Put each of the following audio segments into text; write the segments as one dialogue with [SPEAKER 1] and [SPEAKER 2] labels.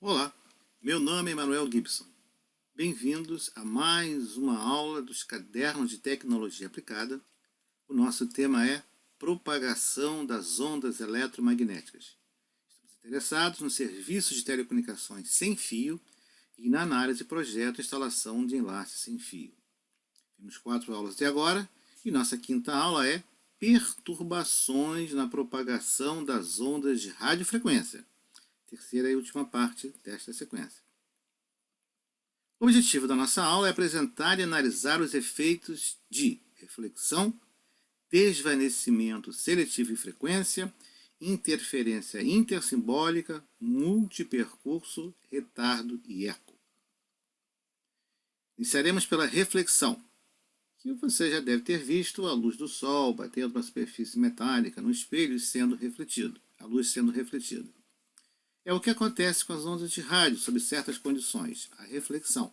[SPEAKER 1] Olá, meu nome é Manuel Gibson. Bem-vindos a mais uma aula dos Cadernos de Tecnologia Aplicada. O nosso tema é propagação das ondas eletromagnéticas. Estamos interessados nos serviços de telecomunicações sem fio e na análise de projeto e instalação de enlaces sem fio. Temos 4 aulas até agora e nossa quinta aula é perturbações na propagação das ondas de radiofrequência. Terceira e última parte desta sequência. O objetivo da nossa aula é apresentar e analisar os efeitos de reflexão, desvanecimento seletivo em frequência, interferência intersimbólica, multipercurso, retardo e eco. Iniciaremos pela reflexão, que você já deve ter visto a luz do sol batendo na superfície metálica no espelho e sendo refletido, a luz sendo refletida. É o que acontece com as ondas de rádio sob certas condições, a reflexão.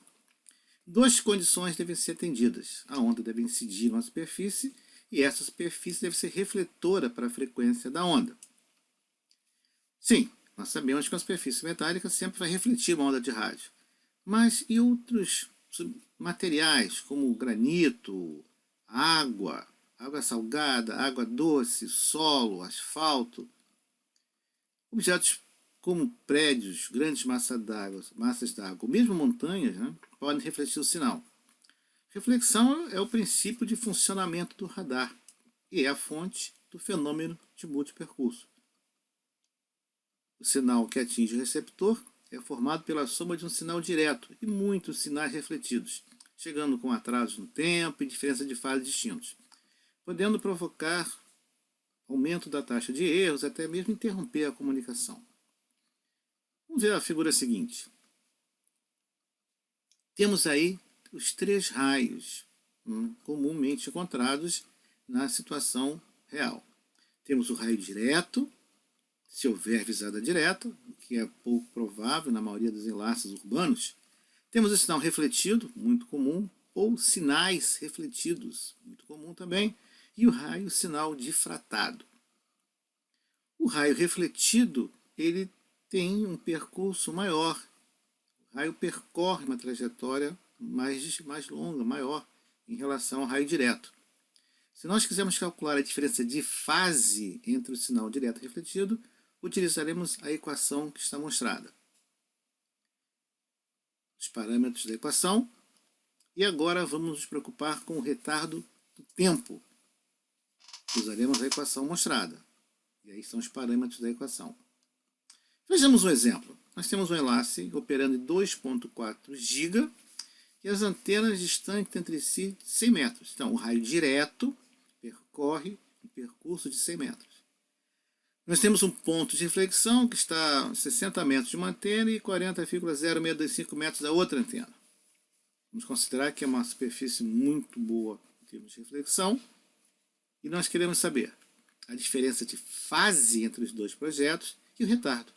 [SPEAKER 1] 2 condições devem ser atendidas. A onda deve incidir na superfície e essa superfície deve ser refletora para a frequência da onda. Sim, nós sabemos que a superfície metálica sempre vai refletir uma onda de rádio. Mas e outros materiais, como granito, água salgada, água doce, solo, asfalto, objetos como prédios, grandes massas d'água, ou mesmo montanhas, podem refletir o sinal. Reflexão é o princípio de funcionamento do radar e é a fonte do fenômeno de multipercurso. O sinal que atinge o receptor é formado pela soma de um sinal direto e muitos sinais refletidos, chegando com atrasos no tempo e diferença de fase distintos, podendo provocar aumento da taxa de erros, até mesmo interromper a comunicação. Vamos ver a figura seguinte. Temos aí os 3 raios comumente encontrados na situação real. Temos o raio direto, se houver visada direta, o que é pouco provável na maioria dos enlaces urbanos. Temos o sinal refletido, muito comum, ou sinais refletidos, muito comum também, e o raio sinal difratado. O raio refletido, ele tem um percurso maior. O raio percorre uma trajetória mais longa, maior, em relação ao raio direto. Se nós quisermos calcular a diferença de fase entre o sinal direto e refletido, utilizaremos a equação que está mostrada. Os parâmetros da equação. E agora vamos nos preocupar com o retardo do tempo. Usaremos a equação mostrada. E aí são os parâmetros da equação. Vejamos um exemplo. Nós temos um enlace operando em 2.4 GB e as antenas distantes entre si 100 metros. Então, o raio direto percorre um percurso de 100 metros. Nós temos um ponto de reflexão que está a 60 metros de uma antena e 40,0625 metros da outra antena. Vamos considerar que é uma superfície muito boa em termos de reflexão. E nós queremos saber a diferença de fase entre os 2 projetos e o retardo.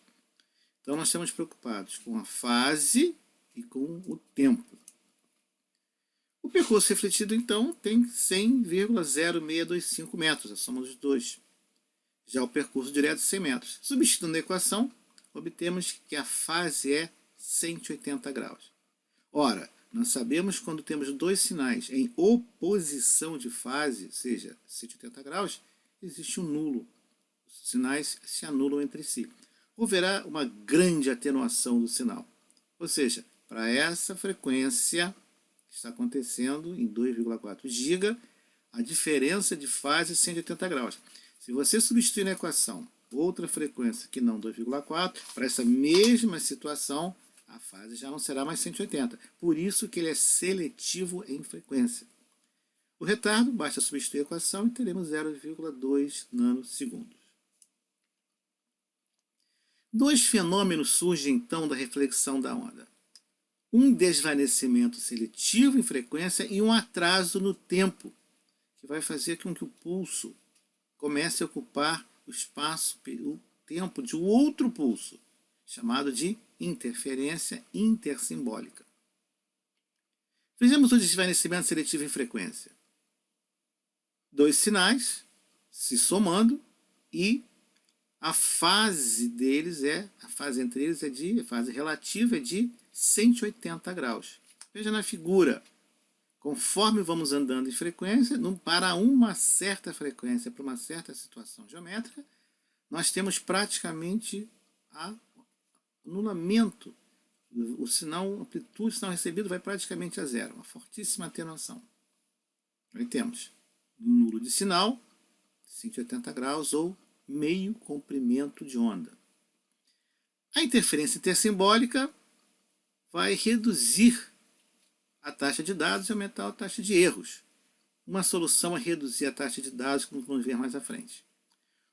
[SPEAKER 1] Então, nós estamos preocupados com a fase e com o tempo. O percurso refletido, então, tem 100,0625 metros, a soma dos 2. Já o percurso direto, 100 metros. Substituindo a equação, obtemos que a fase é 180 graus. Ora, nós sabemos que quando temos 2 sinais em oposição de fase, ou seja, 180 graus, existe um nulo. Os sinais se anulam entre si. Haverá uma grande atenuação do sinal. Ou seja, para essa frequência que está acontecendo em 2,4 GB, a diferença de fase é 180 graus. Se você substituir na equação outra frequência que não 2,4, para essa mesma situação, a fase já não será mais 180. Por isso que ele é seletivo em frequência. O retardo, basta substituir a equação e teremos 0,2 nanosegundos. 2 fenômenos surgem então da reflexão da onda. Um desvanecimento seletivo em frequência e um atraso no tempo, que vai fazer com que o pulso comece a ocupar o espaço, o tempo de um outro pulso, chamado de interferência intersimbólica. Fizemos o desvanecimento seletivo em frequência. 2 sinais se somando e a fase entre eles a fase relativa é de 180 graus. Veja na figura, conforme vamos andando em frequência, para uma certa frequência, para uma certa situação geométrica, nós temos praticamente anulamento. O sinal, a amplitude do sinal recebido vai praticamente a zero, uma fortíssima atenuação. Aí temos um nulo de sinal, 180 graus ou meio comprimento de onda. A interferência intersimbólica vai reduzir a taxa de dados e aumentar a taxa de erros. Uma solução é reduzir a taxa de dados, como vamos ver mais à frente.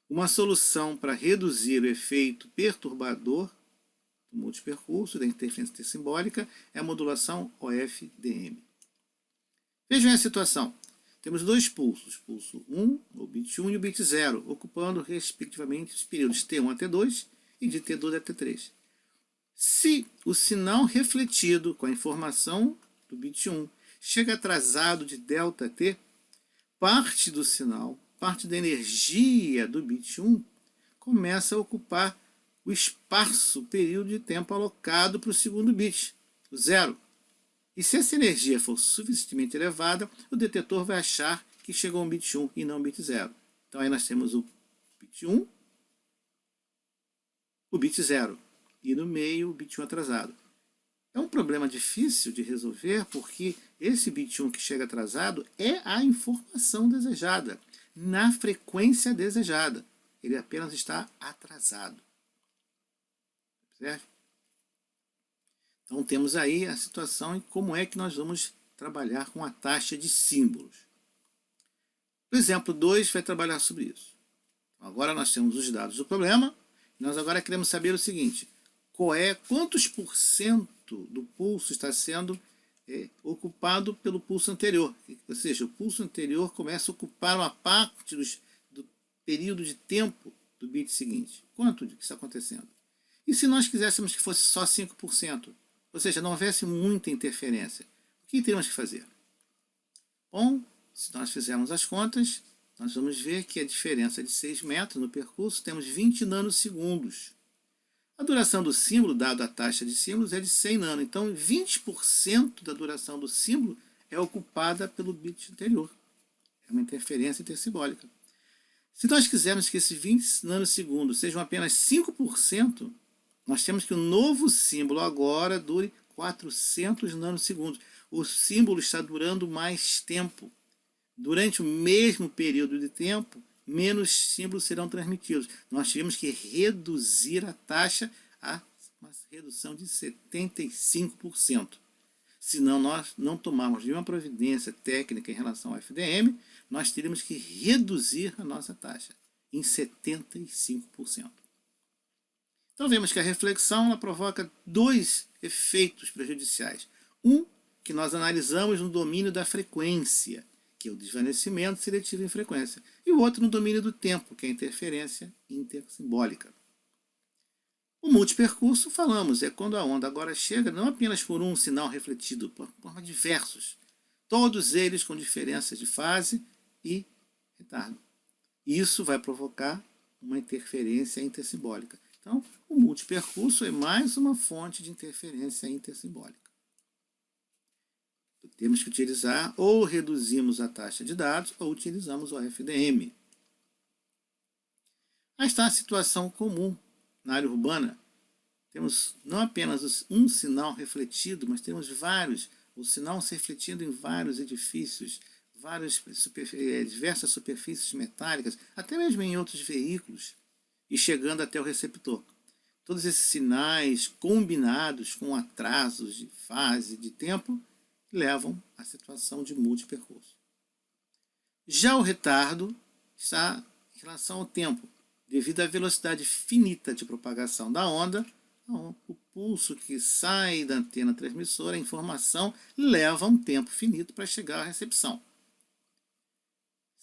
[SPEAKER 1] Uma solução para reduzir o efeito perturbador do multipercurso, da interferência intersimbólica, é a modulação OFDM. Vejam a situação. Temos dois pulsos, pulso 1, o bit 1 e o bit 0, ocupando respectivamente os períodos T1 a T2 e de T2 a T3. Se o sinal refletido com a informação do bit 1 chega atrasado de ΔT, parte do sinal, parte da energia do bit 1 começa a ocupar o espaço, o período de tempo alocado para o segundo bit, o 0. E se essa energia for suficientemente elevada, o detetor vai achar que chegou um bit 1 e não um bit 0. Então aí nós temos o bit 1, o bit 0 e no meio o bit 1 atrasado. É um problema difícil de resolver porque esse bit 1 que chega atrasado é a informação desejada, na frequência desejada. Ele apenas está atrasado. Certo? Então temos aí a situação em como é que nós vamos trabalhar com a taxa de símbolos. O exemplo 2 vai trabalhar sobre isso. Agora nós temos os dados do problema, e nós agora queremos saber o seguinte: quantos por cento do pulso está sendo ocupado pelo pulso anterior? Ou seja, o pulso anterior começa a ocupar uma parte do período de tempo do bit seguinte. Quanto que está acontecendo? E se nós quiséssemos que fosse só 5%? Ou seja, não houvesse muita interferência. O que teríamos que fazer? Bom, se nós fizermos as contas, nós vamos ver que a diferença de 6 metros no percurso, temos 20 nanosegundos. A duração do símbolo, dado a taxa de símbolos, é de 100 nano. Então, 20% da duração do símbolo é ocupada pelo bit anterior. É uma interferência intersimbólica. Se nós quisermos que esses 20 nanosegundos sejam apenas 5%, nós temos que o novo símbolo agora dure 400 nanosegundos. O símbolo está durando mais tempo. Durante o mesmo período de tempo, menos símbolos serão transmitidos. Nós tivemos que reduzir a taxa a uma redução de 75%. Se nós não tomarmos nenhuma providência técnica em relação ao FDM, nós teríamos que reduzir a nossa taxa em 75%. Então vemos que a reflexão ela provoca dois efeitos prejudiciais. Um, que nós analisamos no domínio da frequência, que é o desvanecimento seletivo em frequência. E o outro no domínio do tempo, que é a interferência intersimbólica. O multipercurso, falamos, é quando a onda agora chega não apenas por um sinal refletido, por diversos. Todos eles com diferenças de fase e retardo. Isso vai provocar uma interferência intersimbólica. Então, o multipercurso é mais uma fonte de interferência intersimbólica. Temos que utilizar ou reduzimos a taxa de dados ou utilizamos o FDM. Aí está a situação comum na área urbana. Temos não apenas um sinal refletido, mas temos vários, o sinal se refletindo em vários edifícios, diversas superfícies metálicas, até mesmo em outros veículos, e chegando até o receptor. Todos esses sinais combinados com atrasos de fase, de tempo, levam à situação de multipercurso. Já o retardo está em relação ao tempo. Devido à velocidade finita de propagação da onda, o pulso que sai da antena transmissora, a informação, leva um tempo finito para chegar à recepção.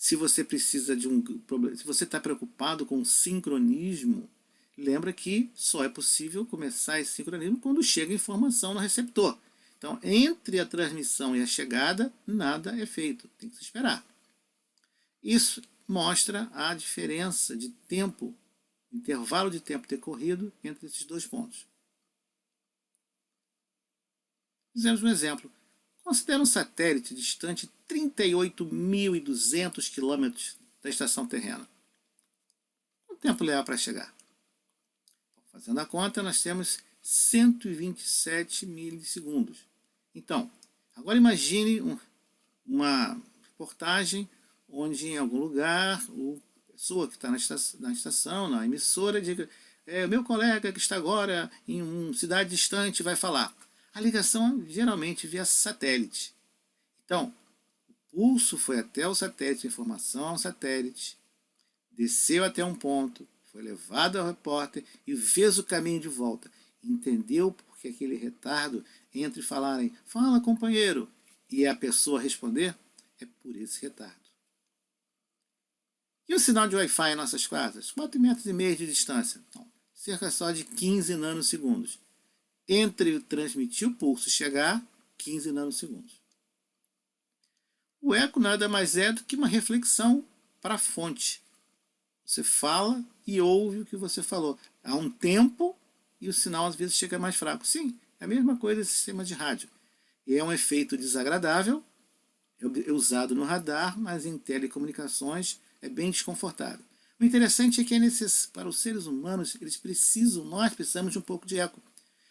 [SPEAKER 1] Se você precisa se você está preocupado com o sincronismo, lembra que só é possível começar esse sincronismo quando chega a informação no receptor. Então, entre a transmissão e a chegada, nada é feito, tem que se esperar. Isso mostra a diferença de tempo o intervalo de tempo decorrido entre esses dois pontos. Fizemos um exemplo. Considera um satélite distante 38.200 quilômetros da estação terrena. Quanto tempo leva para chegar? Fazendo a conta, nós temos 127 milissegundos. Então, agora imagine uma reportagem onde em algum lugar a pessoa que está na estação, na emissora, diga: meu colega que está agora em uma cidade distante vai falar. A ligação é geralmente via satélite. Então, o pulso foi até o satélite, a informação ao satélite, desceu até um ponto, foi levado ao repórter e fez o caminho de volta. Entendeu porque aquele retardo entre falarem, fala companheiro, e a pessoa responder, é por esse retardo. E o sinal de Wi-Fi em nossas casas? 4,5 metros de distância. Então, cerca só de 15 nanosegundos. Entre transmitir o pulso e chegar, 15 nanosegundos. O eco nada mais é do que uma reflexão para a fonte. Você fala e ouve o que você falou. Há um tempo e o sinal às vezes chega mais fraco. Sim, é a mesma coisa esse sistema de rádio. E é um efeito desagradável, é usado no radar, mas em telecomunicações é bem desconfortável. O interessante é que para os seres humanos, nós precisamos de um pouco de eco.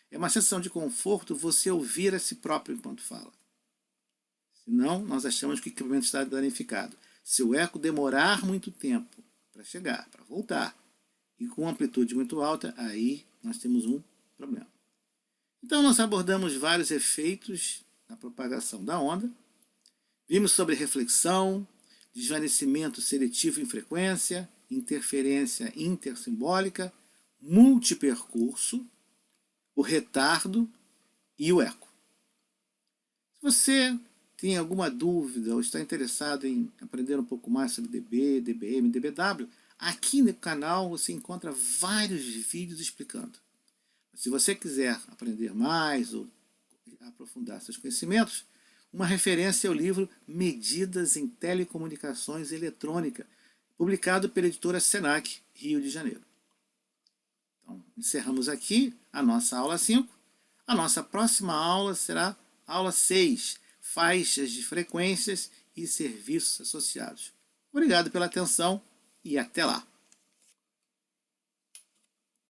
[SPEAKER 1] É uma sensação de conforto você ouvir a si próprio enquanto fala. Senão, nós achamos que o equipamento está danificado. Se o eco demorar muito tempo para chegar, para voltar, e com amplitude muito alta, aí nós temos um problema. Então, nós abordamos vários efeitos na propagação da onda. Vimos sobre reflexão, desvanecimento seletivo em frequência, interferência intersimbólica, multipercurso, o retardo e o eco. Se você tem alguma dúvida ou está interessado em aprender um pouco mais sobre dB, dBm, dBW, aqui no canal você encontra vários vídeos explicando. Se você quiser aprender mais ou aprofundar seus conhecimentos, uma referência é o livro Medidas em Telecomunicações Eletrônica, publicado pela editora Senac, Rio de Janeiro. Então, encerramos aqui a nossa aula 5. A nossa próxima aula será a aula 6, faixas de frequências e serviços associados. Obrigado pela atenção e até lá!